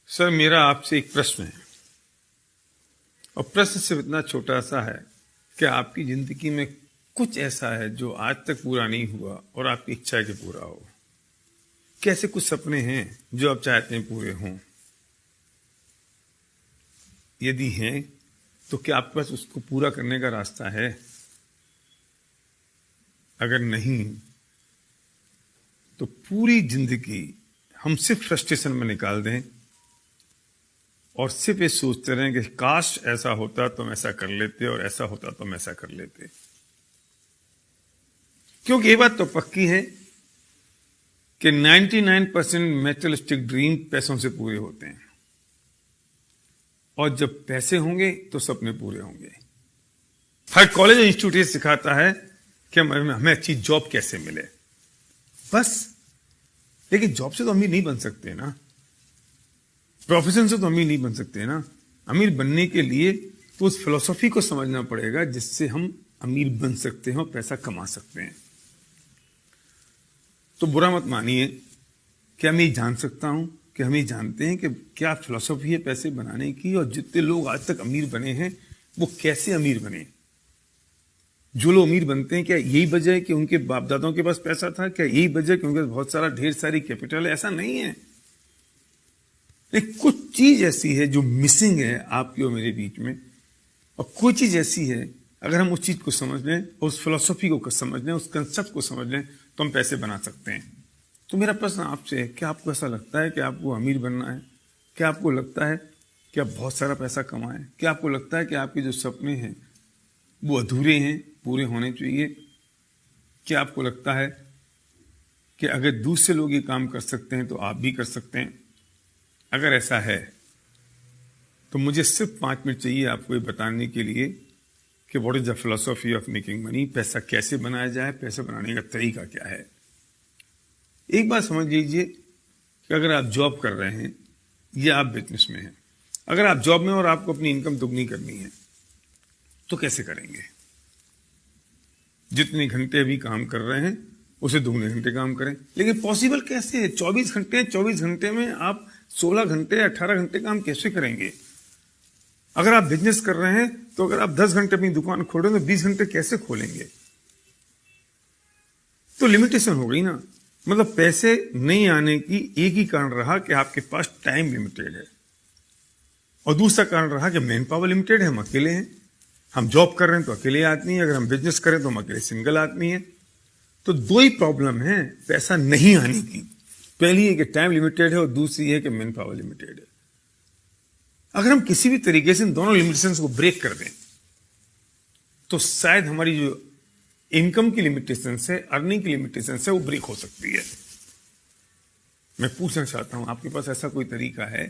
Sir, मेरा आपसे एक प्रश्न है और प्रश्न सिर्फ इतना छोटा सा है कि आपकी जिंदगी में कुछ ऐसा है जो आज तक पूरा नहीं हुआ और आपकी इच्छा है कि पूरा हो। कैसे कुछ सपने हैं जो आप चाहते हैं पूरे हों? यदि हैं तो क्या आपके पास उसको पूरा करने का रास्ता है? अगर नहीं तो पूरी जिंदगी हम सिर्फ फ्रस्ट्रेशन में निकाल दें और सिर्फ ये सोचते रहें कि काश ऐसा होता तो हम ऐसा कर लेते और ऐसा होता तो हम ऐसा कर लेते। क्योंकि ये बात तो पक्की है कि 99% मैटेरियलिस्टिक ड्रीम पैसों से पूरे होते हैं और जब पैसे होंगे तो सपने पूरे होंगे। हर कॉलेज इंस्टीट्यूट ये सिखाता है कि हमें अच्छी जॉब कैसे मिले, बस। लेकिन जॉब से तो अमीर नहीं बन सकते ना, प्रोफेशन से तो अमीर नहीं बन सकते ना। अमीर बनने के लिए तो उस फिलॉसफी को समझना पड़ेगा जिससे हम अमीर बन सकते हैं और पैसा कमा सकते हैं। तो बुरा मत मानिए कि मैं जान सकता हूं कि हम ये जानते हैं कि क्या फिलॉसफी है पैसे बनाने की, और जितने लोग आज तक अमीर बने हैं वो कैसे अमीर बने। जो लोग अमीर बनते हैं, क्या यही वजह है कि उनके बाप दादाओं के पास पैसा था? क्या यही वजह है कि उनके पास बहुत सारा ढेर सारी कैपिटल है? ऐसा नहीं है। लेकिन कुछ चीज ऐसी है जो मिसिंग है आपकी और मेरे बीच में, और कोई चीज ऐसी है अगर हम उस चीज को समझ लें, उस फिलॉसफी को समझ लें, उस कंसेप्ट को समझ लें तो हम पैसे बना सकते हैं। तो मेरा प्रश्न आपसे है, क्या आपको ऐसा लगता है कि आपको अमीर बनना है? क्या आपको लगता है कि आप बहुत सारा पैसा कमाएं? क्या आपको लगता है कि आपके जो सपने हैं वो अधूरे हैं, पूरे होने चाहिए? क्या आपको लगता है कि अगर दूसरे लोग ये काम कर सकते हैं तो आप भी कर सकते हैं? अगर ऐसा है तो मुझे सिर्फ 5 मिनट चाहिए आपको ये बताने के लिए कि what is the philosophy of making money. पैसा कैसे बनाया जाए, पैसा बनाने का तरीका क्या है। एक बात समझ लीजिए कि अगर आप जॉब कर रहे हैं या आप बिजनेस में हैं, अगर आप जॉब में और आपको अपनी इनकम दुगनी करनी है तो कैसे करेंगे? जितने घंटे अभी काम कर रहे हैं उसे दुगने घंटे काम करें। लेकिन पॉसिबल कैसे है? 24 घंटे, 24 घंटे में आप 16 घंटे, 18 घंटे काम कैसे करेंगे? अगर आप बिजनेस कर रहे हैं तो अगर आप 10 घंटे अपनी दुकान खोलें तो 20 घंटे कैसे खोलेंगे? तो लिमिटेशन हो गई ना। मतलब पैसे नहीं आने की एक ही कारण रहा कि आपके पास टाइम लिमिटेड है, और दूसरा कारण रहा कि मैन पावर लिमिटेड है, हम अकेले हैं। हम जॉब कर रहे हैं तो अकेले आदमी है, अगर हम बिजनेस करें तो हम अकेले सिंगल आदमी है। तो दो ही प्रॉब्लम है पैसा नहीं आने की। पहली है कि टाइम लिमिटेड है और दूसरी है कि मैन पावर लिमिटेड है। अगर हम किसी भी तरीके से इन दोनों लिमिटेशंस को ब्रेक कर दें तो शायद हमारी जो इनकम की लिमिटेशन है, अर्निंग की लिमिटेशन है, वो ब्रेक हो सकती है। मैं पूछना चाहता हूं, आपके पास ऐसा कोई तरीका है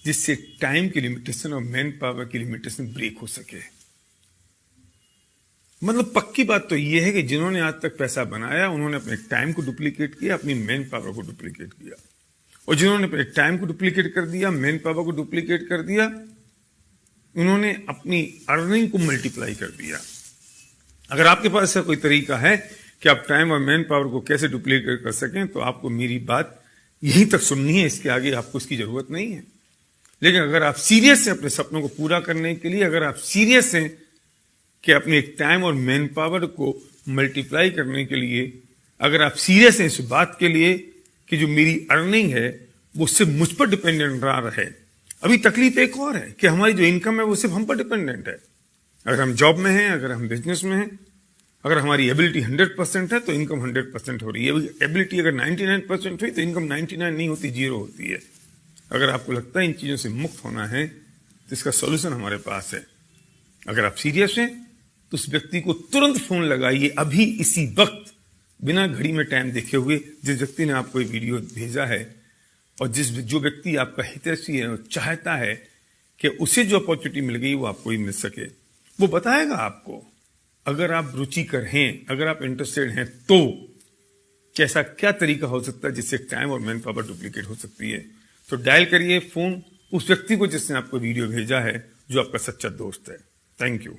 जिससे टाइम की लिमिटेशन और मैन पावर की लिमिटेशन ब्रेक हो सके? मतलब पक्की बात तो यह है कि जिन्होंने आज तक पैसा बनाया उन्होंने अपने टाइम को डुप्लीकेट किया, अपनी मैन पावर को डुप्लीकेट किया, और जिन्होंने अपने टाइम को डुप्लीकेट कर दिया, मैन पावर को डुप्लीकेट कर दिया, उन्होंने अपनी अर्निंग को मल्टीप्लाई कर दिया। अगर आपके पास ऐसा कोई तरीका है कि आप टाइम और मैन पावर को कैसे डुप्लीकेट कर सकें तो आपको मेरी बात यहीं तक सुननी है, इसके आगे आपको इसकी जरूरत नहीं है। लेकिन अगर आप सीरियस हैं अपने सपनों को पूरा करने के लिए, अगर आप सीरियस हैं कि अपने टाइम और मैन पावर को मल्टीप्लाई करने के लिए, अगर आप सीरियस हैं इस बात के लिए कि जो मेरी अर्निंग है वो सिर्फ मुझ पर डिपेंडेंट ना रहे। अभी तकलीफ एक और है कि हमारी जो इनकम है वो सिर्फ हम पर डिपेंडेंट है। अगर हम जॉब में हैं, अगर हम बिजनेस में हैं, अगर हमारी एबिलिटी 100% है तो इनकम 100% हो रही है। एबिलिटी अगर 99% हुई तो इनकम 99 नहीं होती, 0 होती है। अगर आपको लगता है इन चीजों से मुक्त होना है तो इसका सॉल्यूशन हमारे पास है। अगर आप सीरियस हैं तो उस व्यक्ति को तुरंत फोन लगाइए, अभी इसी वक्त, बिना घड़ी में टाइम देखे हुए, जिस व्यक्ति ने आपको ये वीडियो भेजा है, और जो व्यक्ति आपका हितैषी है और चाहता है कि उसे जो अपॉर्चुनिटी मिल गई वो आपको ही मिल सके, वो बताएगा आपको। अगर आप रुचिकर हैं, अगर आप इंटरेस्टेड हैं तो कैसा क्या तरीका हो सकता है जिससे टाइम और मैन पावर डुप्लीकेट हो सकती है। तो डायल करिए फोन उस व्यक्ति को जिसने आपको वीडियो भेजा है, जो आपका सच्चा दोस्त है। Thank you.